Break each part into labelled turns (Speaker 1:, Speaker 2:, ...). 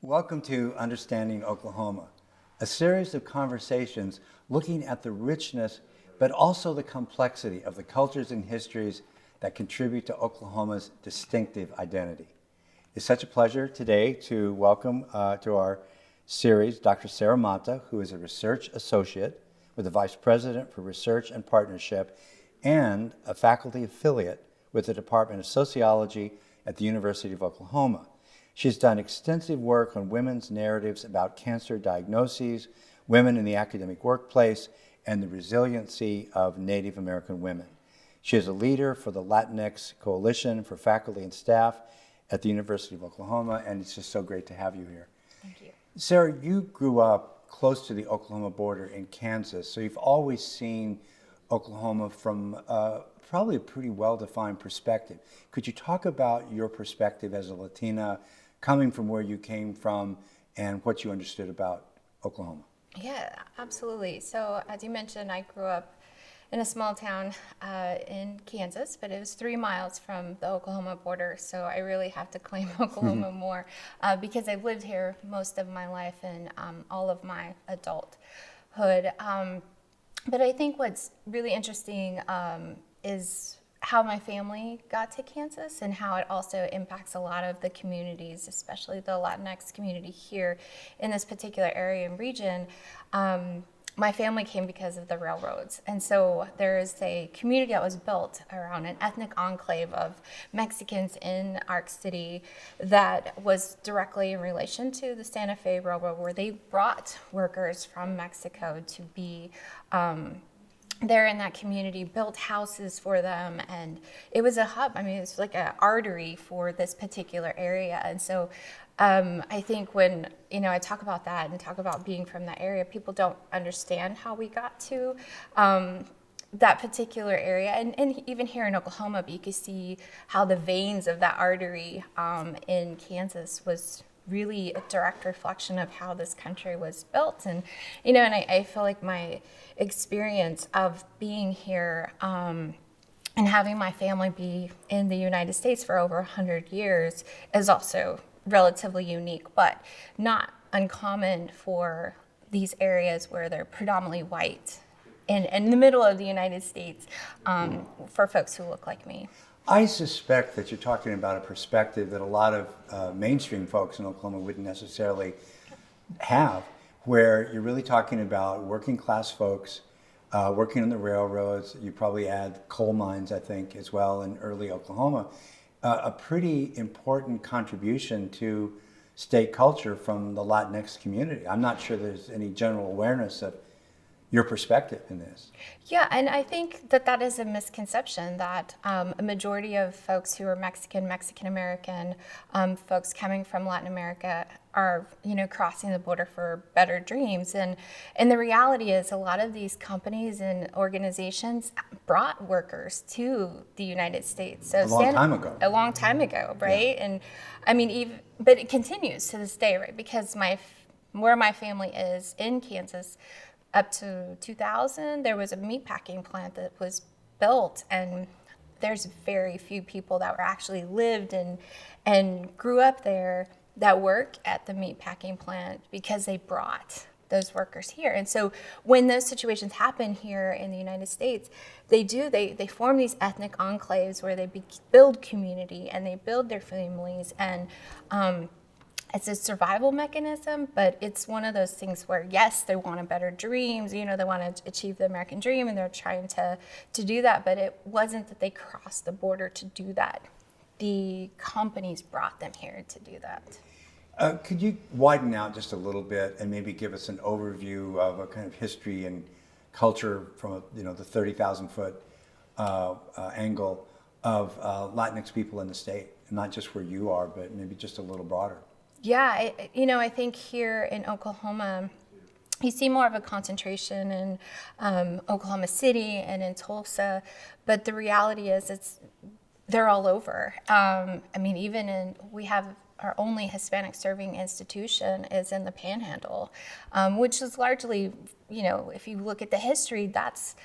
Speaker 1: Welcome to Understanding Oklahoma, a series of conversations looking at the richness but also the complexity of the cultures and histories that contribute to Oklahoma's distinctive identity. It's such a pleasure today to welcome to our series Dr. Sara Mata, who is a research associate with the Vice President for Research and Partnership and a faculty affiliate with the Department of Sociology at the University of Oklahoma. She's done extensive work on women's narratives about cancer diagnoses, women in the academic workplace, and the resiliency of Native American women. She is a leader for the Latinx Coalition for Faculty and Staff at the University of Oklahoma, and it's just so great to have you here.
Speaker 2: Thank you.
Speaker 1: Sara, you grew up close to the Oklahoma border in Kansas, so you've always seen Oklahoma from probably a pretty well-defined perspective. Could you talk about your perspective as a Latina, coming from where you came from, and what you understood about Oklahoma?
Speaker 2: Yeah, absolutely. So as you mentioned, I grew up in a small town in Kansas, but it was 3 miles from the Oklahoma border. So I really have to claim Oklahoma more because I've lived here most of my life and all of my adulthood. But I think what's really interesting is how my family got to Kansas and how it also impacts a lot of the communities, especially the Latinx community here in this particular area and region. My family came because of the railroads. And so there's a community that was built around an ethnic enclave of Mexicans in Arc City that was directly in relation to the Santa Fe Railroad, where they brought workers from Mexico to be there in that community, built houses for them, and it was a hub. I mean, it's like an artery for this particular area. And so I think when I talk about that and talk about being from that area, people don't understand how we got to that particular area. And even here in Oklahoma, but you can see how the veins of that artery in Kansas was really a direct reflection of how this country was built. And I feel like my experience of being here and having my family be in the United States for over 100 years is also relatively unique, but not uncommon for these areas where they're predominantly white and in the middle of the United States for folks who look like me.
Speaker 1: I suspect that you're talking about a perspective that a lot of mainstream folks in Oklahoma wouldn't necessarily have, where you're really talking about working class folks working on the railroads. You probably add coal mines, I think, as well in early Oklahoma. A pretty important contribution to state culture from the Latinx community. I'm not sure there's any general awareness of your perspective in this.
Speaker 2: Yeah, and I think that is a misconception that a majority of folks who are Mexican American, folks coming from Latin America are, crossing the border for better dreams. And the reality is a lot of these companies and organizations brought workers to the United States. So
Speaker 1: A long time ago,
Speaker 2: right?
Speaker 1: Yeah.
Speaker 2: And I mean, but it continues to this day, right? Because where my family is in Kansas, up to 2000, there was a meatpacking plant that was built, and there's very few people that were actually lived and grew up there that work at the meatpacking plant because they brought those workers here. And so when those situations happen here in the United States, they form these ethnic enclaves where they build community and they build their families, and it's a survival mechanism, but it's one of those things where, yes, they want a better dreams, they want to achieve the American dream, and they're trying to do that, but it wasn't that they crossed the border to do that. The companies brought them here to do that.
Speaker 1: Could you widen out just a little bit and maybe give us an overview of a kind of history and culture from the 30,000-foot angle of Latinx people in the state, not just where you are, but maybe just a little broader?
Speaker 2: Yeah, I think here in Oklahoma, you see more of a concentration in Oklahoma City and in Tulsa, but the reality is they're all over. We have our only Hispanic serving institution is in the Panhandle, which is largely, if you look at the history, that's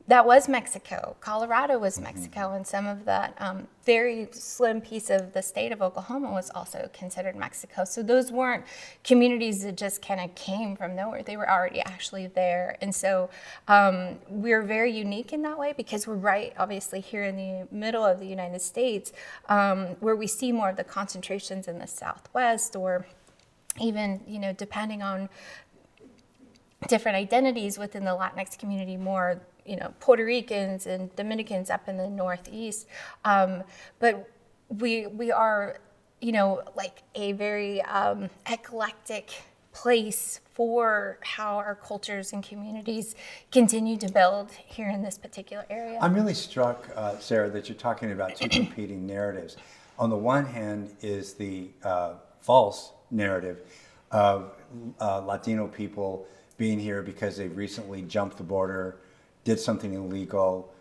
Speaker 2: that was Mexico. Colorado was Mexico, and some of that very slim piece of the state of Oklahoma was also considered Mexico. So those weren't communities that just kind of came from nowhere. They were already actually there. And so we're very unique in that way because we're right, obviously, here in the middle of the United States, where we see more of the concentrations in the Southwest, or even, depending on different identities within the Latinx community, more Puerto Ricans and Dominicans up in the Northeast, but we are like a very eclectic place for how our cultures and communities continue to build here in this particular area.
Speaker 1: I'm really struck, Sarah, that you're talking about two competing narratives. On the one hand is the false narrative of Latino people being here because they've recently jumped the border, did something illegal,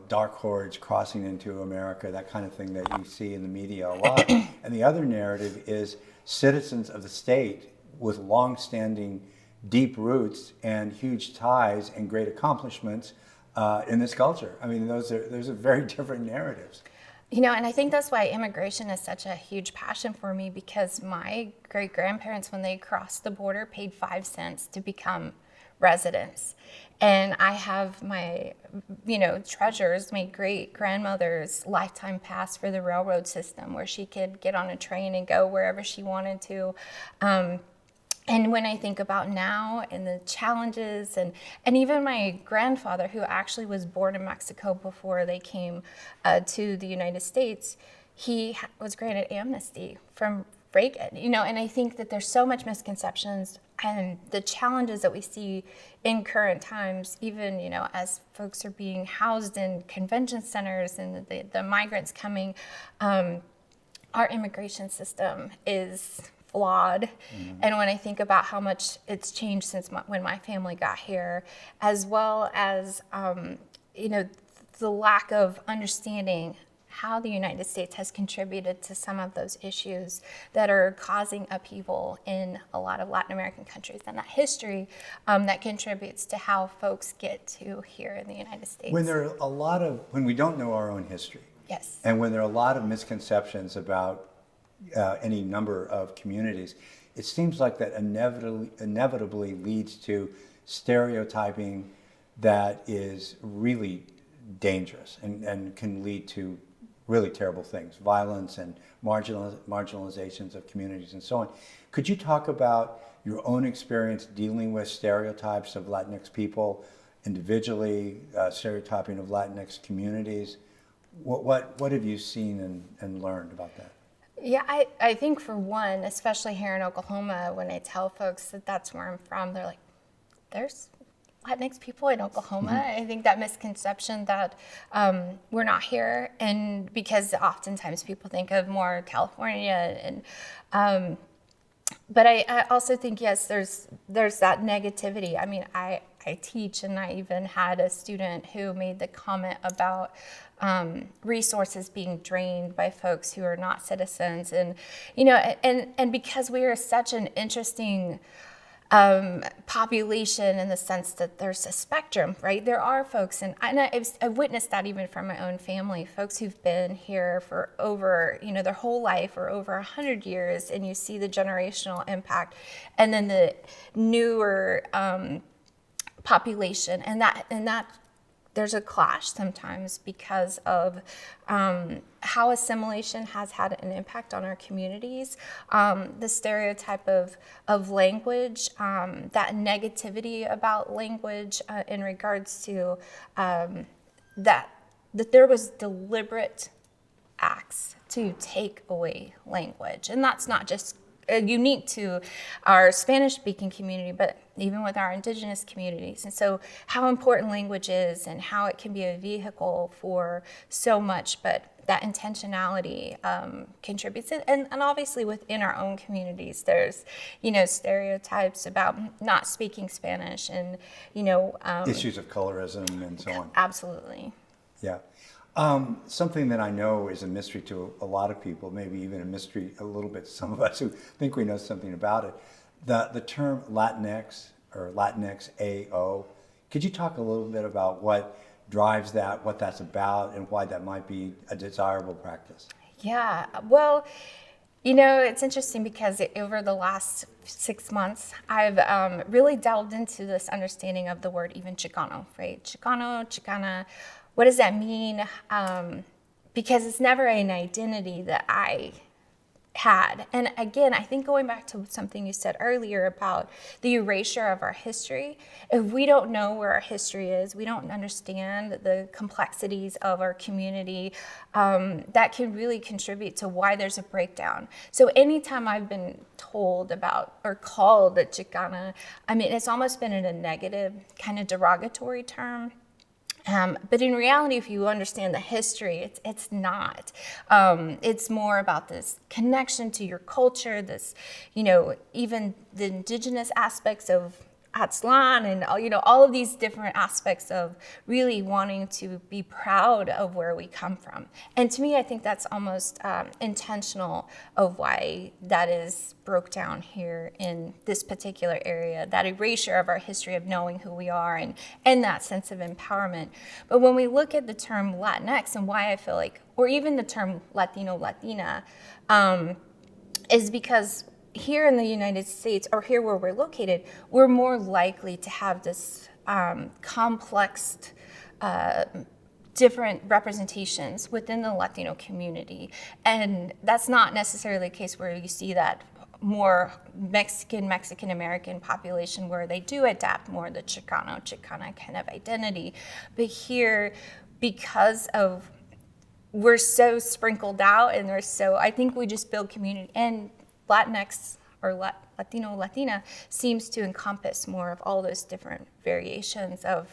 Speaker 1: dark hordes crossing into America, that kind of thing that you see in the media a lot. And the other narrative is citizens of the state with long-standing deep roots and huge ties and great accomplishments in this culture. I mean, those are very different narratives.
Speaker 2: And I think that's why immigration is such a huge passion for me, because my great-grandparents, when they crossed the border, paid 5 cents to become residents. And I have my, treasures, my great-grandmother's lifetime pass for the railroad system, where she could get on a train and go wherever she wanted to. And when I think about now and the challenges, and even my grandfather, who actually was born in Mexico before they came to the United States, he was granted amnesty from Reagan, and I think that there's so much misconceptions and the challenges that we see in current times, even, as folks are being housed in convention centers and the migrants coming, our immigration system is flawed. Mm-hmm. And when I think about how much it's changed since when my family got here, as well as, the lack of understanding how the United States has contributed to some of those issues that are causing upheaval in a lot of Latin American countries, and that history that contributes to how folks get to here in the United States.
Speaker 1: When we don't know our own history,
Speaker 2: yes,
Speaker 1: and when there are a lot of misconceptions about any number of communities, it seems like that inevitably leads to stereotyping that is really dangerous and can lead to really terrible things, violence and marginalizations of communities and so on. Could you talk about your own experience dealing with stereotypes of Latinx people individually, stereotyping of Latinx communities? What have you seen and learned about that?
Speaker 2: Yeah, I think for one, especially here in Oklahoma, when I tell folks that that's where I'm from, they're like, there's Latinx people in Oklahoma. Mm-hmm. I think that misconception that we're not here, and because oftentimes people think of more California, and but I also think, yes, there's that negativity. I mean, I teach, and I even had a student who made the comment about resources being drained by folks who are not citizens, and and because we are such an interesting population in the sense that there's a spectrum, right? There are folks, and I've witnessed that even from my own family, folks who've been here for over, their whole life, or over 100 years, and you see the generational impact, and then the newer population, and that there's a clash sometimes because of how assimilation has had an impact on our communities, the stereotype of language, that negativity about language in regards to that there was deliberate acts to take away language. And that's not just unique to our Spanish-speaking community, but even with our indigenous communities. And so how important language is, and how it can be a vehicle for so much, but that intentionality contributes. And obviously within our own communities, there's, stereotypes about not speaking Spanish, and,
Speaker 1: issues of colorism and so on.
Speaker 2: Absolutely.
Speaker 1: Yeah. Something that I know is a mystery to a lot of people, maybe even a mystery a little bit to some of us who think we know something about it. The term Latinx or Latinx AO, could you talk a little bit about what drives that, what that's about, and why that might be a desirable practice?
Speaker 2: Yeah, well, you know, it's interesting because over the last 6 months, I've really delved into this understanding of the word even Chicano, right? Chicano, Chicana, what does that mean? Because it's never an identity that I had. And again, I think going back to something you said earlier about the erasure of our history, if we don't know where our history is, we don't understand the complexities of our community, that can really contribute to why there's a breakdown. So anytime I've been told about or called a Chicana, I mean, it's almost been in a negative, kind of derogatory term. But in reality, if you understand the history, it's not. It's more about this connection to your culture, this, you know, even the indigenous aspects of Aztlan and, you know, all of these different aspects of really wanting to be proud of where we come from. And to me, I think that's almost intentional of why that is broke down here in this particular area, that erasure of our history of knowing who we are and that sense of empowerment. But when we look at the term Latinx and why I feel like, or even the term Latino, Latina, is because here in the United States, or here where we're located, we're more likely to have this complex, different representations within the Latino community. And that's not necessarily the case where you see that more Mexican-American population where they do adapt more the Chicana kind of identity. But here, because of we're so sprinkled out and I think we just build community. And Latinx or Latino, Latina seems to encompass more of all those different variations of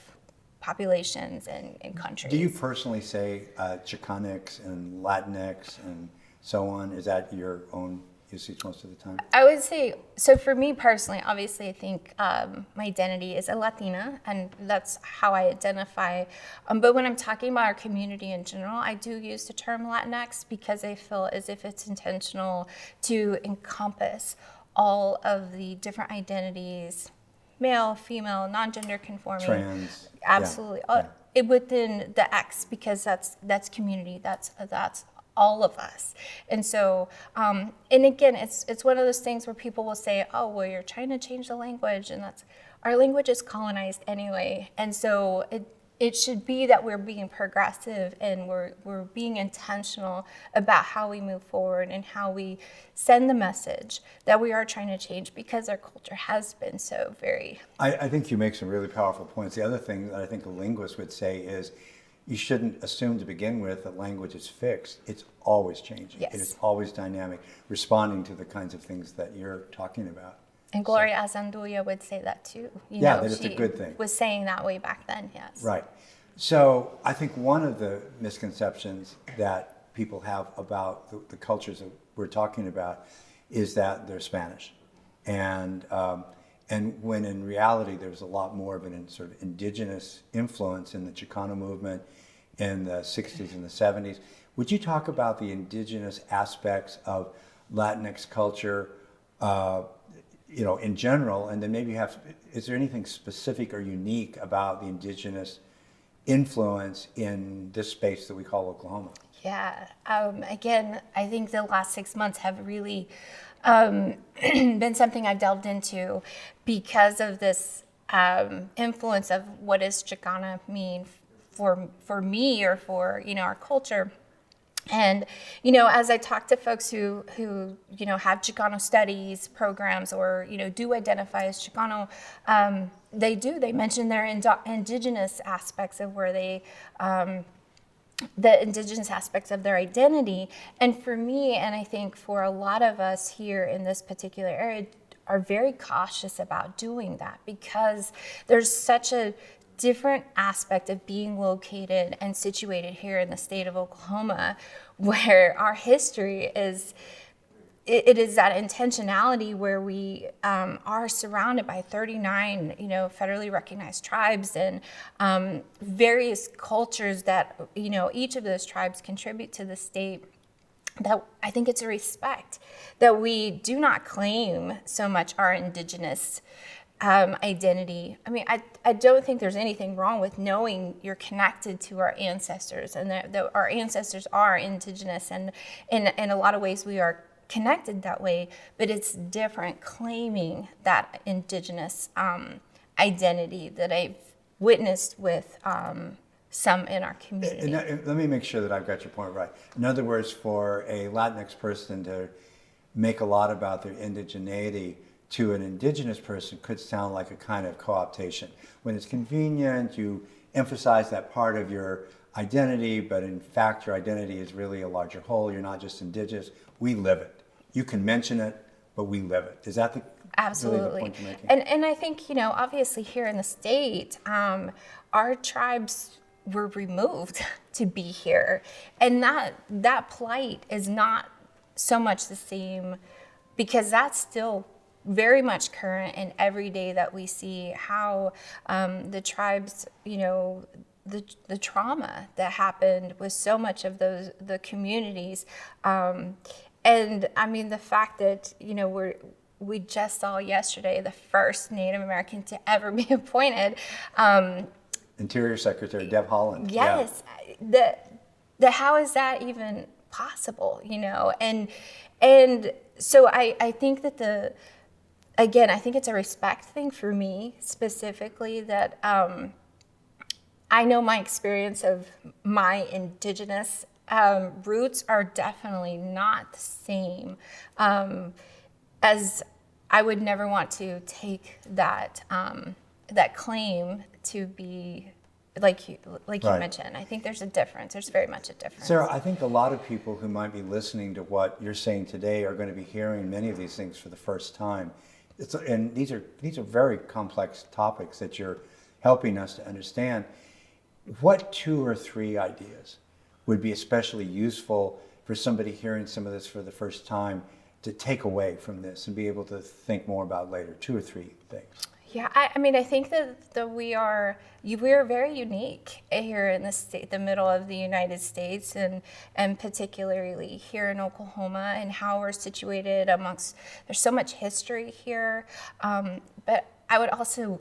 Speaker 2: populations and countries.
Speaker 1: Do you personally say Chicanx and Latinx and so on? Is that your own usage most of the time?
Speaker 2: I would say, so for me personally, obviously I think my identity is a Latina and that's how I identify. But when I'm talking about our community in general, I do use the term Latinx because I feel as if it's intentional to encompass all of the different identities, male, female, non-gender conforming.
Speaker 1: Trans.
Speaker 2: Absolutely.
Speaker 1: Yeah.
Speaker 2: Within the X, because that's community, that's all of us. And so, and again, it's one of those things where people will say, oh, well, you're trying to change the language, and our language is colonized anyway. And so it should be that we're being progressive and we're being intentional about how we move forward and how we send the message that we are trying to change because our culture has been so very.
Speaker 1: I think you make some really powerful points. The other thing that I think a linguist would say is you shouldn't assume to begin with that language is fixed. It's always changing.
Speaker 2: Yes.
Speaker 1: It is always dynamic, responding to the kinds of things that you're talking about.
Speaker 2: And Gloria Azanduya would say that too.
Speaker 1: That it's a good thing.
Speaker 2: Was saying that way back then, yes.
Speaker 1: Right. So I think one of the misconceptions that people have about the cultures that we're talking about is that they're Spanish. And when in reality there's a lot more of an sort of indigenous influence in the Chicano movement in the 60s and the 70s. Would you talk about the indigenous aspects of Latinx culture in general, and then maybe is there anything specific or unique about the indigenous influence in this space that we call Oklahoma?
Speaker 2: Yeah. Again, I think the last 6 months have really been something I've delved into because of this influence of what does Chicana mean for me or for our culture. And, as I talk to folks who have Chicano studies programs or, do identify as Chicano, they mention their indigenous aspects of where the indigenous aspects of their identity. And for me, and I think for a lot of us here in this particular area, are very cautious about doing that because there's such a different aspect of being located and situated here in the state of Oklahoma, where our history is, it is that intentionality where we are surrounded by 39, federally recognized tribes and various cultures that, each of those tribes contribute to the state. That I think it's a respect that we do not claim so much our indigenous identity. I mean, I don't think there's anything wrong with knowing you're connected to our ancestors, and that our ancestors are indigenous, and in a lot of ways we are connected that way, but it's different claiming that indigenous identity that I've witnessed with some in our community.
Speaker 1: Let me make sure that I've got your point right. In other words, for a Latinx person to make a lot about their indigeneity to an indigenous person could sound like a kind of co-optation. When it's convenient, you emphasize that part of your identity, but in fact your identity is really a larger whole. You're not just indigenous. We live it. You can mention it, but we live it. Is that
Speaker 2: Absolutely.
Speaker 1: really the point you're making?
Speaker 2: And I think, obviously here in the state, our tribes were removed to be here. And that plight is not so much the same, because that's still very much current and every day that we see how the tribes, the trauma that happened with so much of the communities. And I mean, the fact that, we just saw yesterday the first Native American to ever be appointed.
Speaker 1: Interior Secretary Deb Haaland.
Speaker 2: Yes. Yeah. The how is that even possible, And so I think that I think it's a respect thing for me specifically, that I know my experience of my indigenous roots are definitely not the same, as I would never want to take that claim to be like you
Speaker 1: Right.
Speaker 2: mentioned. I think there's a difference. There's very much a difference.
Speaker 1: Sarah, I think a lot of people who might be listening to what you're saying today are going to be hearing many of these things for the first time. And these are very complex topics that you're helping us to understand. What 2 or 3 ideas would be especially useful for somebody hearing some of this for the first time to take away from this and be able to think more about later? 2 or 3 things.
Speaker 2: Yeah, I mean, I think that we are very unique here in the middle of the United States, and particularly here in Oklahoma, and how we're situated amongst. There's so much history here, but I would also,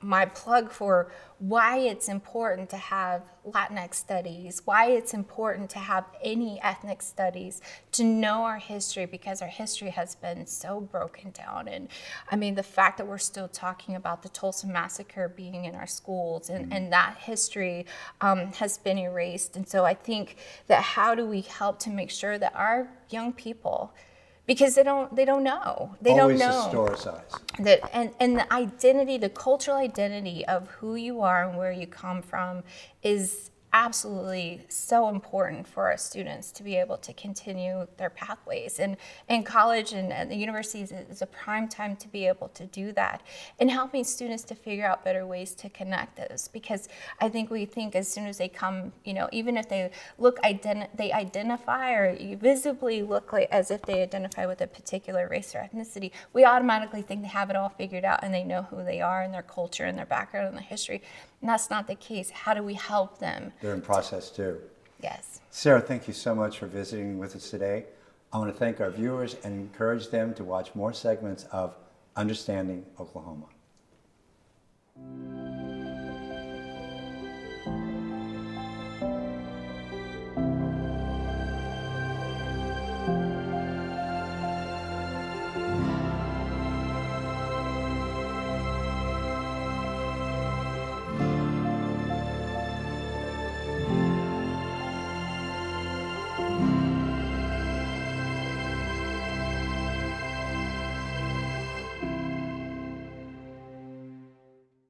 Speaker 2: my plug for why it's important to have Latinx studies, why it's important to have any ethnic studies, to know our history, because our history has been so broken down. And I mean, the fact that we're still talking about the Tulsa Massacre being in our schools, and that history has been erased. And so I think that how do we help to make sure that our young people, because they don't know. They
Speaker 1: Always
Speaker 2: don't know.
Speaker 1: Historicize.
Speaker 2: That and the identity, the cultural identity of who you are and where you come from is absolutely so important for our students to be able to continue their pathways. And college and the universities is a prime time to be able to do that, and helping students to figure out better ways to connect those. Because I think we think as soon as they come, even if they they identify or visibly look like as if they identify with a particular race or ethnicity, we automatically think they have it all figured out and they know who they are and their culture and their background and their history. And that's not the case. How do we help them?
Speaker 1: They're in process too.
Speaker 2: Yes.
Speaker 1: Sarah, thank you so much for visiting with us today. I want to thank our viewers and encourage them to watch more segments of Understanding Oklahoma.